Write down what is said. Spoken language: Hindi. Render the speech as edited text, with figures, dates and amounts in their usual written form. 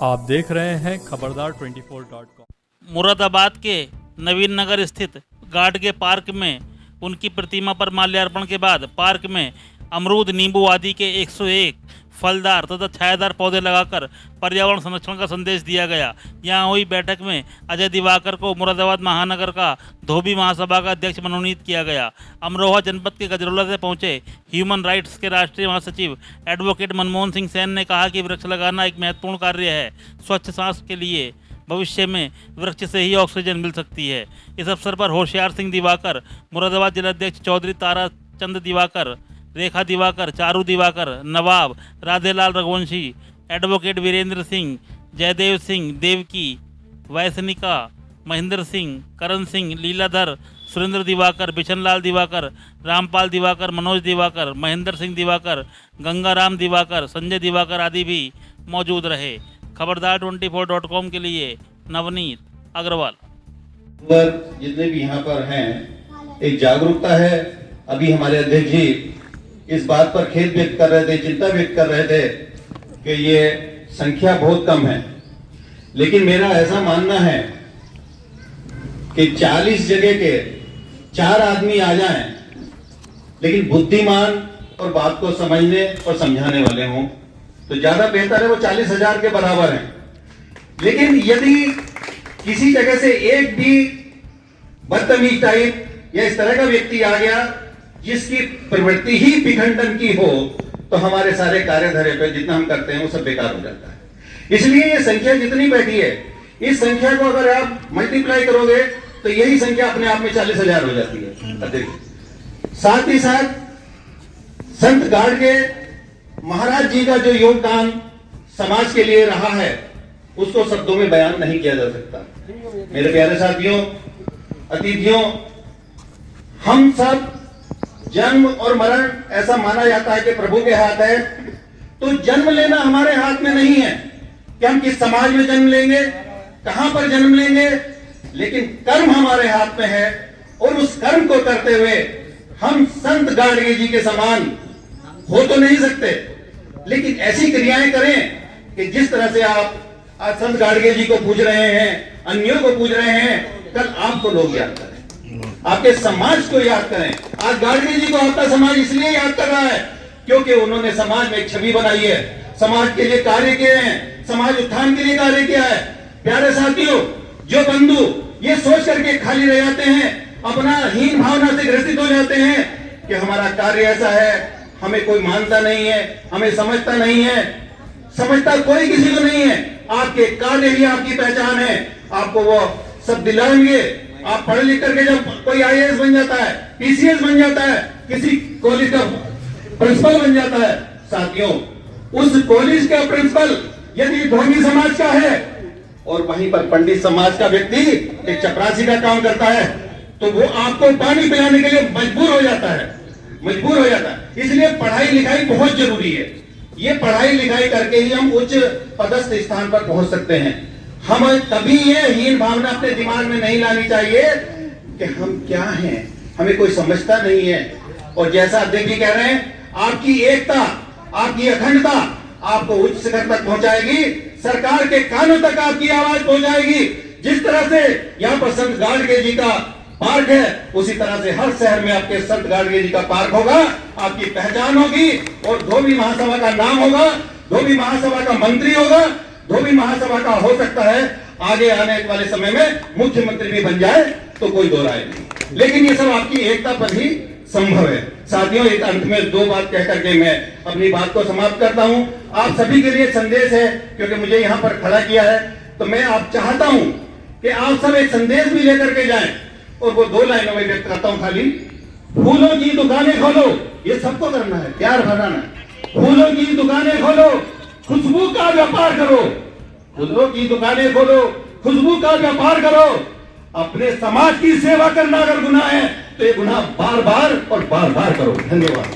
आप देख रहे हैं खबरदार 24.com। मुरादाबाद के नवीन नगर स्थित गार्ड के पार्क में उनकी प्रतिमा पर माल्यार्पण के बाद पार्क में अमरूद, नींबू आदि के 101 फलदार तथा छायादार पौधे लगाकर पर्यावरण संरक्षण का संदेश दिया गया। यहां हुई बैठक में अजय दिवाकर को मुरादाबाद महानगर का धोबी महासभा का अध्यक्ष मनोनीत किया गया। अमरोहा जनपद के गजरौला से पहुंचे ह्यूमन राइट्स के राष्ट्रीय महासचिव एडवोकेट मनमोहन सिंह सैन ने कहा कि वृक्ष लगाना एक महत्वपूर्ण कार्य है। स्वच्छ सांस के लिए भविष्य में वृक्ष से ही ऑक्सीजन मिल सकती है। इस अवसर पर होशियार सिंह दिवाकर, मुरादाबाद जिलाध्यक्ष चौधरी तारा चंद दिवाकर, रेखा दिवाकर, चारू दिवाकर, नवाब, राधेलाल रघुवंशी, एडवोकेट वीरेंद्र सिंह, जयदेव सिंह, देवकी, वैसनिका, महेंद्र सिंह, करण सिंह, लीलाधर, सुरेंद्र दिवाकर, बिशनलाल दिवाकर, रामपाल दिवाकर, मनोज दिवाकर, महेंद्र सिंह दिवाकर, गंगाराम दिवाकर, संजय दिवाकर आदि भी मौजूद रहे। खबरदार 24.com के लिए नवनीत अग्रवाल। जितने भी यहाँ पर हैं, एक जागरूकता है। अभी हमारे अध्यक्ष जी इस बात पर खेद व्यक्त कर रहे थे, चिंता व्यक्त कर रहे थे कि ये संख्या बहुत कम है, लेकिन मेरा ऐसा मानना है कि 40 जगह के 4 आदमी आ जाएं, लेकिन बुद्धिमान और बात को समझने और समझाने वाले हों तो ज्यादा बेहतर है। वो 40,000 के बराबर हैं। लेकिन यदि किसी जगह से एक भी बदतमीज टाइप या इस तरह का व्यक्ति आ गया जिसकी प्रवृत्ति ही विखंडन की हो, तो हमारे सारे कार्यधारे पे जितना हम करते हैं वो सब बेकार हो जाता है। इसलिए ये संख्या जितनी बैठी है, इस संख्या को अगर आप मल्टीप्लाई करोगे तो यही संख्या अपने आप में 40,000 हो जाती है। साथ ही साथ संत गार्ड के महाराज जी का जो योगदान समाज के लिए रहा है उसको शब्दों में बयान नहीं किया जा सकता। मेरे प्यारे साथियों, अतिथियों, हम सब जन्म और मरण ऐसा माना जाता है कि प्रभु के हाथ है, तो जन्म लेना हमारे हाथ में नहीं है कि हम किस समाज में जन्म लेंगे, कहां पर जन्म लेंगे, लेकिन कर्म हमारे हाथ में है और उस कर्म को करते हुए हम संत गाडगे जी के समान हो तो नहीं सकते, लेकिन ऐसी क्रियाएं करें कि जिस तरह से आप आज संत गाडगे जी को पूज रहे हैं, अन्यों को पूज रहे हैं, कल आपको लोग याद करें, आपके समाज को याद करें। आज गाडगे जी को आपका समाज इसलिए याद कर रहा है क्योंकि उन्होंने समाज में एक छवि बनाई है, समाज के लिए कार्य किए हैं, समाज उत्थान के लिए कार्य किया है। प्यारे साथियों, जो बंधु ये सोच करके खाली रह जाते हैं, अपना हीन भावना से ग्रसित हो जाते हैं कि हमारा कार्य ऐसा है, हमें कोई मानता नहीं है, हमें समझता नहीं है, समझता कोई किसी को नहीं है, आपके कार्य ही आपकी पहचान है, आपको वो सब दिलाएंगे। आप पढ़ लिख करके जब कोई आईएएस बन जाता है, पीसीएस बन जाता है, किसी कॉलेज का प्रिंसिपल बन जाता है, साथियों उस कॉलेज का प्रिंसिपल यदि धोबी समाज का है और वहीं पर पंडित समाज का व्यक्ति एक चपरासी का काम करता है, तो वो आपको पानी पिलाने के लिए मजबूर हो जाता है। इसलिए पढ़ाई लिखाई बहुत जरूरी है। ये पढ़ाई लिखाई करके ही हम उच्च पदस्थ स्थान पर पहुंच सकते हैं। हम तभी ये हीन भावना अपने दिमाग में नहीं लानी चाहिए कि हम क्या हैं, हमें कोई समझता नहीं है। और जैसा अध्यक्ष जी कह रहे हैं, आपकी एकता, आपकी अखंडता आपको उच्च शिखर तक पहुंचाएगी, सरकार के कानों तक आपकी आवाज पहुंचाएगी। जिस तरह से यहाँ पर संत गाडगे जी का पार्क है, उसी तरह से हर शहर में आपके संत गाडगे जी का पार्क होगा, आपकी पहचान होगी और धोबी महासभा का नाम होगा, धोबी महासभा का मंत्री होगा, धोबी महासभा का हो सकता है आगे आने वाले समय में मुख्यमंत्री भी बन जाए, तो कोई दो राय नहीं। लेकिन ये सब आपकी एकता पर ही संभव है। साथियों, एक अंत में 2 बात कह करके मैं अपनी बात को समाप्त करता हूं। आप सभी के लिए संदेश है, क्योंकि मुझे यहां पर खड़ा किया है, तो मैं आप चाहता हूं कि आप सब एक संदेश भी लेकर के जाएं, और वो 2 लाइनों में व्यक्त करता हूं खाली। फूलों की दुकानें खोलो, ये सबको करना है, प्यार भराना। फूलों की दुकानें खोलो, खुशबू का व्यापार करो। फूलों की दुकानें खोलो, खुशबू का व्यापार करो। अपने समाज की सेवा करना अगर गुनाह है तो ये गुनाह बार बार और बार बार करो। धन्यवाद।